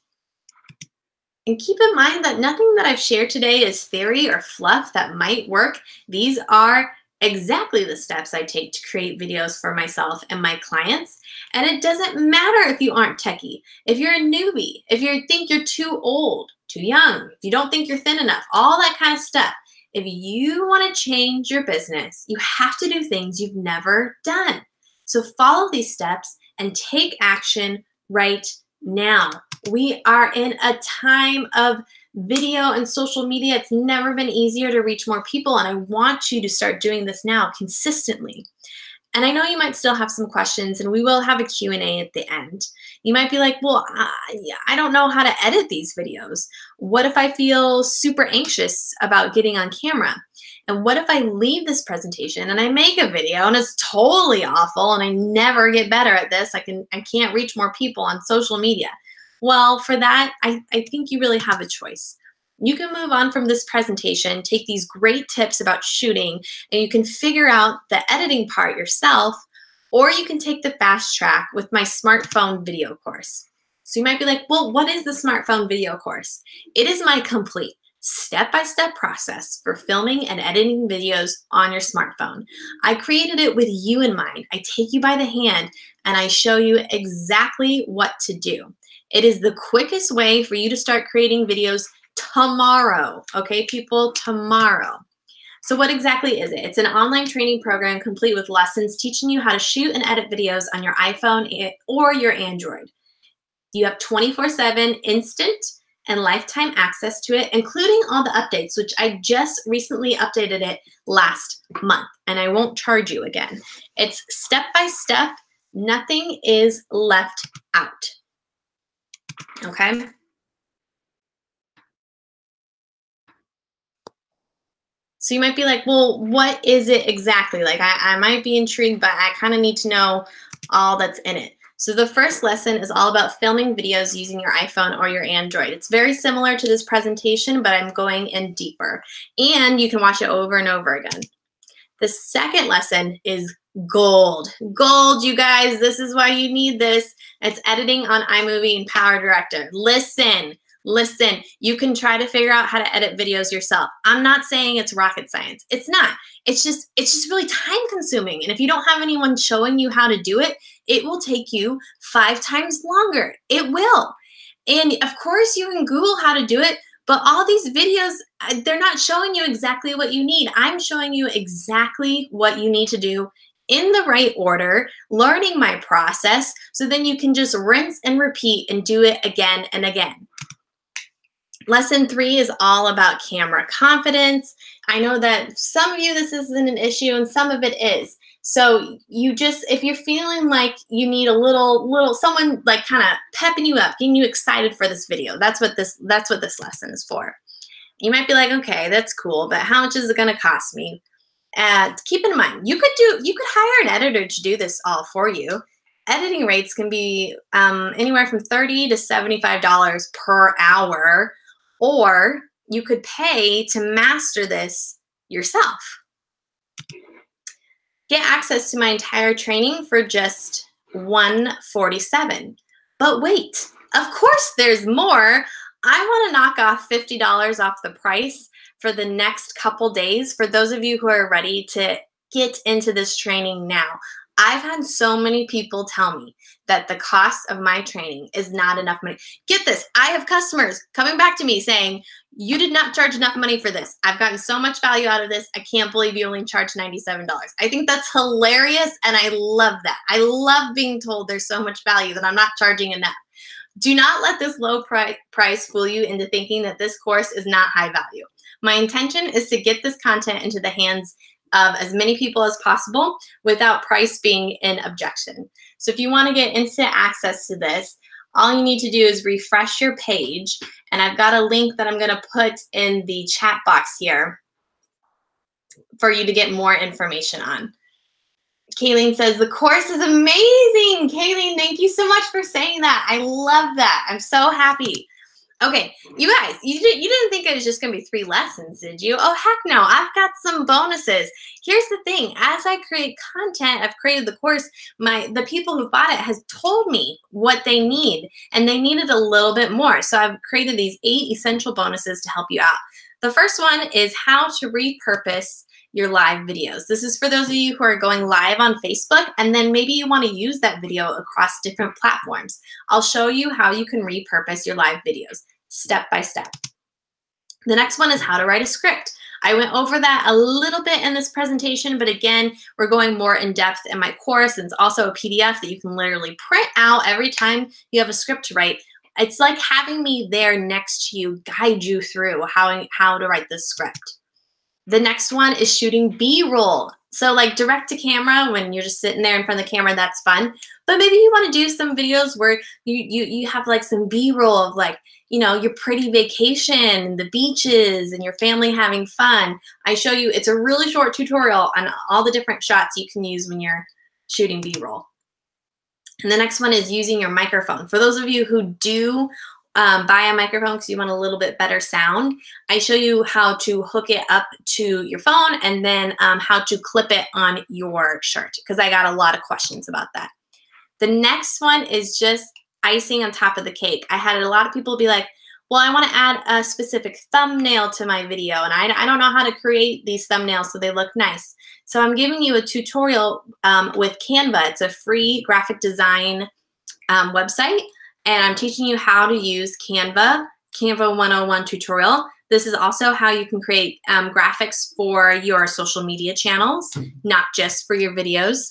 And keep in mind that nothing that I've shared today is theory or fluff that might work. These are exactly the steps I take to create videos for myself and my clients. And it doesn't matter if you aren't techie, if you're a newbie, if you think you're too old, too young, if you don't think you're thin enough, all that kind of stuff. If you want to change your business, you have to do things you've never done. So follow these steps and take action right now. We are in a time of video and social media. It's never been easier to reach more people, and I want you to start doing this now consistently. And I know you might still have some questions, and we will have a Q&A at the end. You might be like, well, I don't know how to edit these videos. What if I feel super anxious about getting on camera? And what if I leave this presentation and I make a video and it's totally awful and I never get better at this? I can't reach more people on social media. Well, for that, I think you really have a choice. You can move on from this presentation, take these great tips about shooting, and you can figure out the editing part yourself, or you can take the fast track with my smartphone video course. So you might be like, well, what is the smartphone video course? It is my complete step-by-step process for filming and editing videos on your smartphone. I created it with you in mind. I take you by the hand and I show you exactly what to do. It is the quickest way for you to start creating videos tomorrow. Okay, people, tomorrow. So what exactly is it? It's an online training program complete with lessons teaching you how to shoot and edit videos on your iPhone or your Android. You have 24/7 instant and lifetime access to it, including all the updates, which I just recently updated it last month, and I won't charge you again. It's step by step. Nothing is left out. Okay? So you might be like, well, what is it exactly? Like, I might be intrigued, but I kind of need to know all that's in it. So the first lesson is all about filming videos using your iPhone or your Android. It's very similar to this presentation, but I'm going in deeper. And you can watch it over and over again. The second lesson is gold. Gold, you guys. This is why you need this. It's editing on iMovie and Power Director. Listen. You can try to figure out how to edit videos yourself. I'm not saying it's rocket science. It's not. It's just really time consuming. And if you don't have anyone showing you how to do it, it will take you 5 times longer. It will. And of course you can Google how to do it, but all these videos, they're not showing you exactly what you need. I'm showing you exactly what you need to do in the right order, learning my process, so then you can just rinse and repeat and do it again and again. Lesson 3 is all about camera confidence. I know that some of you, this isn't an issue and some of it is. So you just, if you're feeling like you need a little someone like kind of pepping you up, getting you excited for this video, that's what this lesson is for. You might be like, okay, that's cool, but how much is it going to cost me? Keep in mind, you could hire an editor to do this all for you. Editing rates can be anywhere from $30 to $75 per hour, or you could pay to master this yourself. Get access to my entire training for just $147. But wait, of course there's more. I want to knock off $50 off the price for the next couple days for those of you who are ready to get into this training now. I've had so many people tell me that the cost of my training is not enough money. Get this, I have customers coming back to me saying, you did not charge enough money for this. I've gotten so much value out of this. I can't believe you only charged $97. I think that's hilarious, and I love that. I love being told there's so much value that I'm not charging enough. Do not let this low price fool you into thinking that this course is not high value. My intention is to get this content into the hands of as many people as possible without price being an objection. So if you want to get instant access to this, all you need to do is refresh your page, and I've got a link that I'm going to put in the chat box here. for you to get more information on. Kayleen says, the course is amazing. Kayleen, thank you so much for saying that. I love that. I'm so happy. Okay, you guys, you didn't think it was just going to be 3 lessons, did you? Oh, heck no. I've got some bonuses. Here's the thing. As I create content, I've created the course. The people who bought it has told me what they need, and they needed a little bit more. So I've created these 8 essential bonuses to help you out. The first one is how to repurpose your live videos. This is for those of you who are going live on Facebook, and then maybe you want to use that video across different platforms. I'll show you how you can repurpose your live videos step by step. The next one is how to write a script. I went over that a little bit in this presentation, but again, we're going more in depth in my course, and it's also a PDF that you can literally print out every time you have a script to write. It's like having me there next to you, guide you through how to write this script. The next one is shooting B-roll. So like direct to camera, when you're just sitting there in front of the camera, that's fun. But maybe you want to do some videos where you have like some B-roll of like, you know, your pretty vacation, the beaches, and your family having fun. I show you, it's a really short tutorial on all the different shots you can use when you're shooting B-roll. And the next one is using your microphone. For those of you who do buy a microphone because you want a little bit better sound, I show you how to hook it up to your phone, and then how to clip it on your shirt, because I got a lot of questions about that. The next one is just icing on top of the cake. I had a lot of people be like, well, I want to add a specific thumbnail to my video, and I don't know how to create these thumbnails so they look nice. So I'm giving you a tutorial with Canva. It's a free graphic design website, and I'm teaching you how to use Canva 101 tutorial. This is also how you can create graphics for your social media channels, not just for your videos.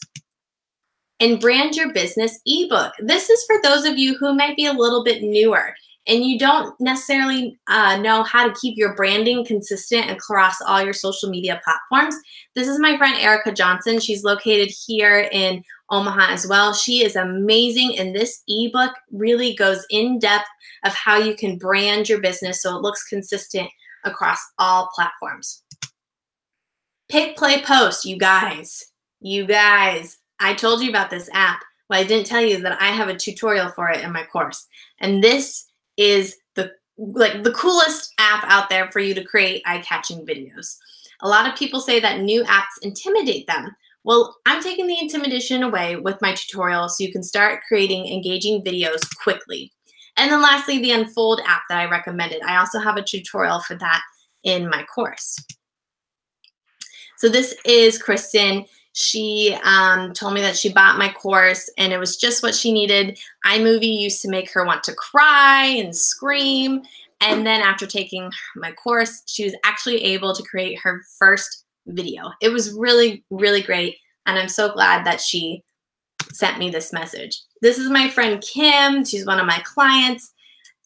And brand your business ebook. This is for those of you who might be a little bit newer and you don't necessarily know how to keep your branding consistent across all your social media platforms. This is my friend Erica Johnson. She's located here in Omaha as well. She is amazing, and this ebook really goes in depth of how you can brand your business so it looks consistent across all platforms. Pick, play, post, you guys. You guys, I told you about this app. What I didn't tell you is that I have a tutorial for it in my course. And this is the coolest app out there for you to create eye-catching videos. A lot of people say that new apps intimidate them. Well, I'm taking the intimidation away with my tutorial so you can start creating engaging videos quickly. And then lastly, the Unfold app that I recommended. I also have a tutorial for that in my course. So this is Kristen. She told me that she bought my course and it was just what she needed. iMovie used to make her want to cry and scream. And then after taking my course, she was actually able to create her first video. It was really, really great. And I'm so glad that she sent me this message. This is my friend Kim. She's one of my clients.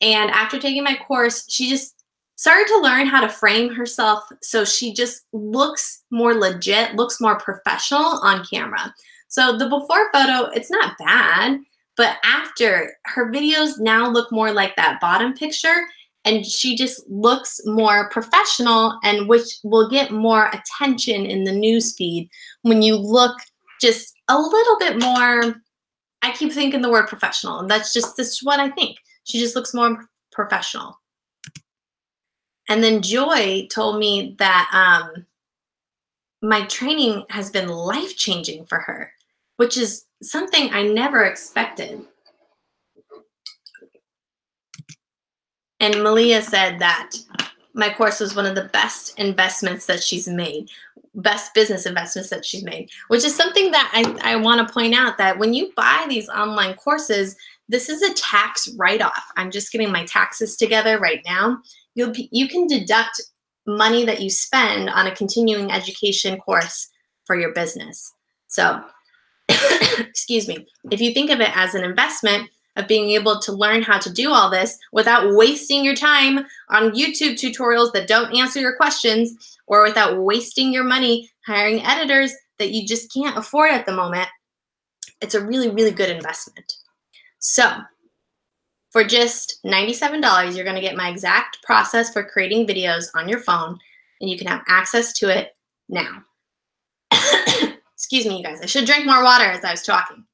And after taking my course, she just started to learn how to frame herself so she just looks more legit, looks more professional on camera. So the before photo, it's not bad, but after, her videos now look more like that bottom picture, and she just looks more professional, and which will get more attention in the newsfeed when you look just a little bit more. I keep thinking the word professional, and that's what I think. She just looks more professional. And then Joy told me that my training has been life-changing for her, which is something I never expected. And Malia said that my course was one of the best investments that she's made, best business investments that she's made, which is something that I want to point out, that when you buy these online courses, this is a tax write-off. I'm just getting my taxes together right now. You can deduct money that you spend on a continuing education course for your business. So, excuse me, if you think of it as an investment of being able to learn how to do all this without wasting your time on YouTube tutorials that don't answer your questions, or without wasting your money hiring editors that you just can't afford at the moment, it's a really, really good investment. So, for just $97, you're going to get my exact process for creating videos on your phone, and you can have access to it now. Excuse me, you guys. I should drink more water as I was talking.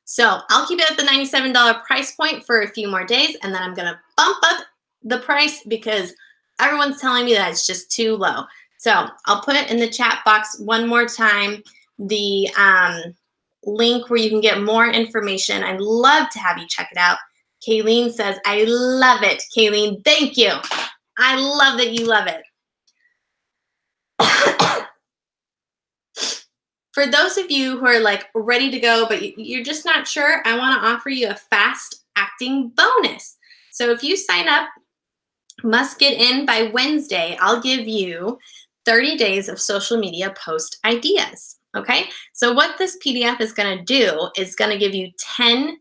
So I'll keep it at the $97 price point for a few more days, and then I'm going to bump up the price because everyone's telling me that it's just too low. So I'll put in the chat box one more time the link where you can get more information. I'd love to have you check it out. Kayleen says, I love it. Kayleen, thank you. I love that you love it. For those of you who are like ready to go, but you're just not sure, I want to offer you a fast acting bonus. So if you sign up, must get in by Wednesday, I'll give you 30 days of social media post ideas. Okay. So what this PDF is going to do is going to give you 10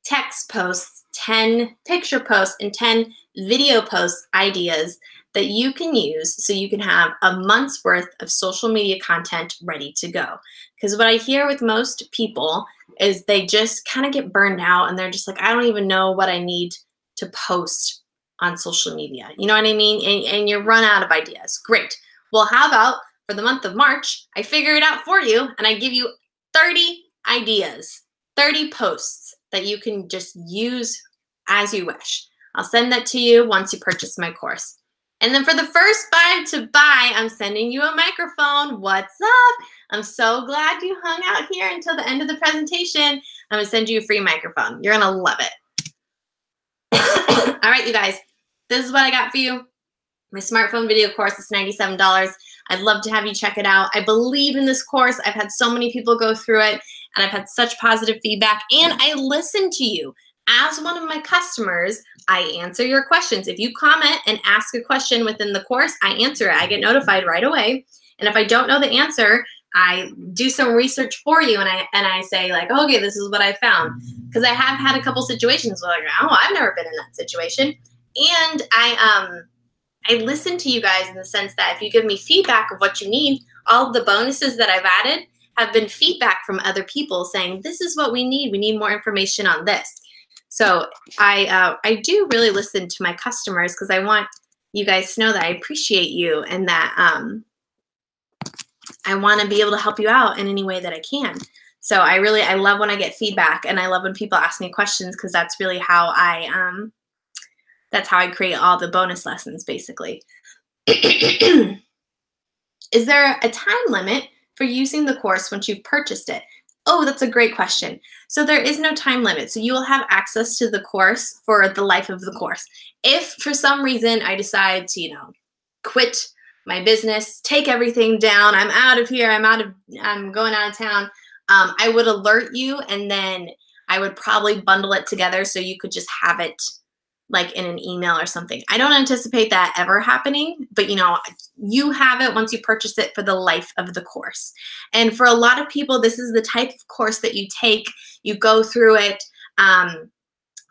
text posts, 10 picture posts, and 10 video post ideas that you can use so you can have a month's worth of social media content ready to go. Because what I hear with most people is they just kind of get burned out and they're just like, I don't even know what I need to post on social media. You know what I mean? And you run out of ideas. Great. Well, how about for the month of March, I figure it out for you and I give you 30 ideas, 30 posts that you can just use as you wish. I'll send that to you once you purchase my course. And then for the first 5 to buy, I'm sending you a microphone. What's up? I'm so glad you hung out here until the end of the presentation. I'm going to send you a free microphone. You're going to love it. All right, you guys, this is what I got for you. My smartphone video course is $97. I'd love to have you check it out. I believe in this course. I've had so many people go through it, and I've had such positive feedback, and I listen to you. As one of my customers, I answer your questions. If you comment and ask a question within the course, I answer it. I get notified right away. And if I don't know the answer, I do some research for you, and I say like, okay, this is what I found. Because I have had a couple situations where like, oh, I've never been in that situation. And I listen to you guys in the sense that if you give me feedback of what you need, all of the bonuses that I've added have been feedback from other people saying, this is what we need. We need more information on this. So I do really listen to my customers because I want you guys to know that I appreciate you and that I want to be able to help you out in any way that I can. So I love when I get feedback, and I love when people ask me questions because that's really how that's how I create all the bonus lessons, basically. Is there a time limit for using the course once you've purchased it? Oh, that's a great question. So there is no time limit. So you will have access to the course for the life of the course. If for some reason I decide to, quit my business, take everything down, I'm out of here, I'm going out of town, I would alert you, and then I would probably bundle it together so you could just have it like in an email or something. I don't anticipate that ever happening, but you have it once you purchase it for the life of the course. And for a lot of people, this is the type of course that you take, you go through it,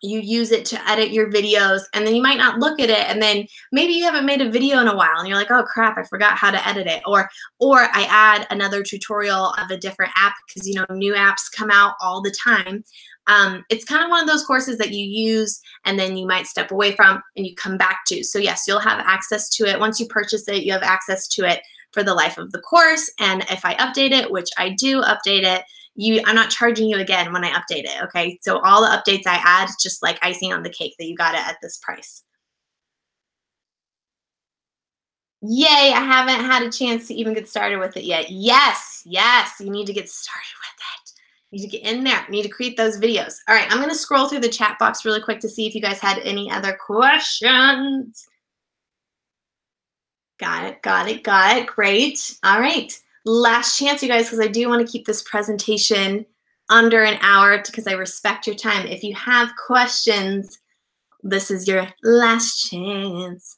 you use it to edit your videos, and then you might not look at it, and then maybe you haven't made a video in a while and you're like, oh crap, I forgot how to edit it. Or I add another tutorial of a different app because new apps come out all the time. It's kind of one of those courses that you use and then you might step away from and you come back to. So yes, you'll have access to it. Once you purchase it, you have access to it for the life of the course. And if I update it, which I do update it, I'm not charging you again when I update it, okay? So all the updates I add, just like icing on the cake that you got it at this price. Yay, I haven't had a chance to even get started with it yet. Yes, you need to get started with it. You need to get in there. You need to create those videos. All right, I'm going to scroll through the chat box really quick to see if you guys had any other questions. Got it. Great. All right. Last chance, you guys, because I do want to keep this presentation under an hour because I respect your time. If you have questions, this is your last chance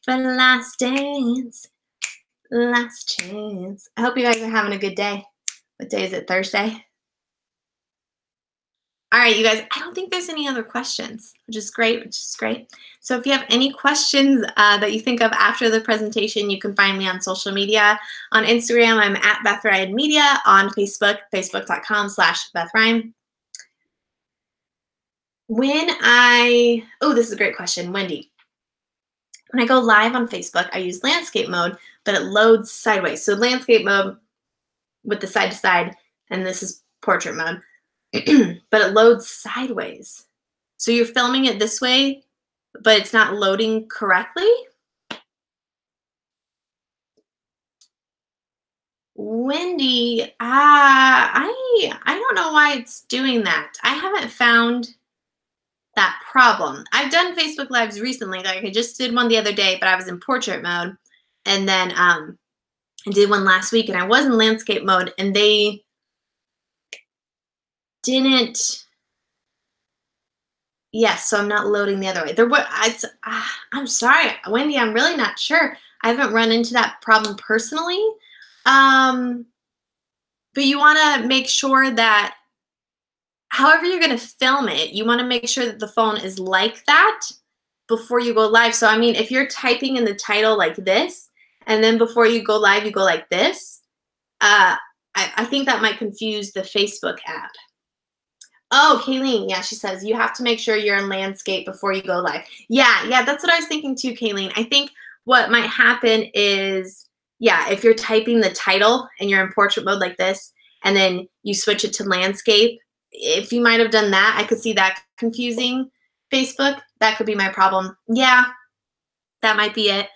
for the last dance. Last chance. I hope you guys are having a good day. What day is it? Thursday? All right, you guys, I don't think there's any other questions, which is great. So if you have any questions that you think of after the presentation, you can find me on social media. On Instagram, I'm at Beth Ryan Media. On Facebook, facebook.com/Beth Ryan. Oh, this is a great question, Wendy. when I go live on Facebook, I use landscape mode, but it loads sideways. So landscape mode with the side to side, and this is portrait mode, but it loads sideways. So you're filming it this way, but it's not loading correctly. Wendy, I don't know why it's doing that. I haven't found that problem. I've done Facebook Lives recently. Like I just did one the other day, but I was in portrait mode. And then I did one last week and I was in landscape mode and they didn't. Yes, so I'm not loading the other way. I'm sorry, Wendy, I'm really not sure. I haven't run into that problem personally. But you want to make sure that however you're going to film it, you want to make sure that the phone is like that before you go live. So, I mean, if you're typing in the title like this, and then before you go live, you go like this, I think that might confuse the Facebook app. Oh, Kayleen, yeah, she says, you have to make sure you're in landscape before you go live. Yeah, that's what I was thinking too, Kayleen. I think what might happen is, yeah, if you're typing the title and you're in portrait mode like this, and then you switch it to landscape, if you might have done that, I could see that confusing Facebook. That could be my problem. Yeah, that might be it.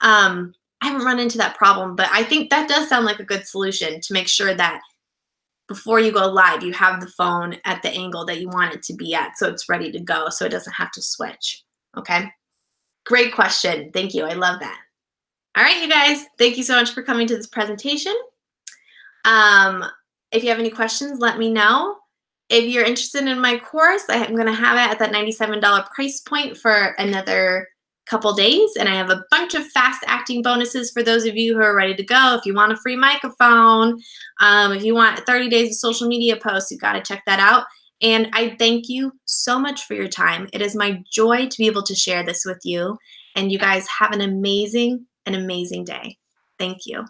I haven't run into that problem, but I think that does sound like a good solution to make sure that before you go live, you have the phone at the angle that you want it to be at so it's ready to go so it doesn't have to switch. Okay? Great question. Thank you. I love that. All right, you guys. Thank you so much for coming to this presentation. If you have any questions, let me know. If you're interested in my course, I'm going to have it at that $97 price point for another couple days, and I have a bunch of fast acting bonuses for those of you who are ready to go. If you want a free microphone, if you want 30 days of social media posts, you've got to check that out. And I thank you so much for your time. It is my joy to be able to share this with you, and you guys have an amazing day. Thank you.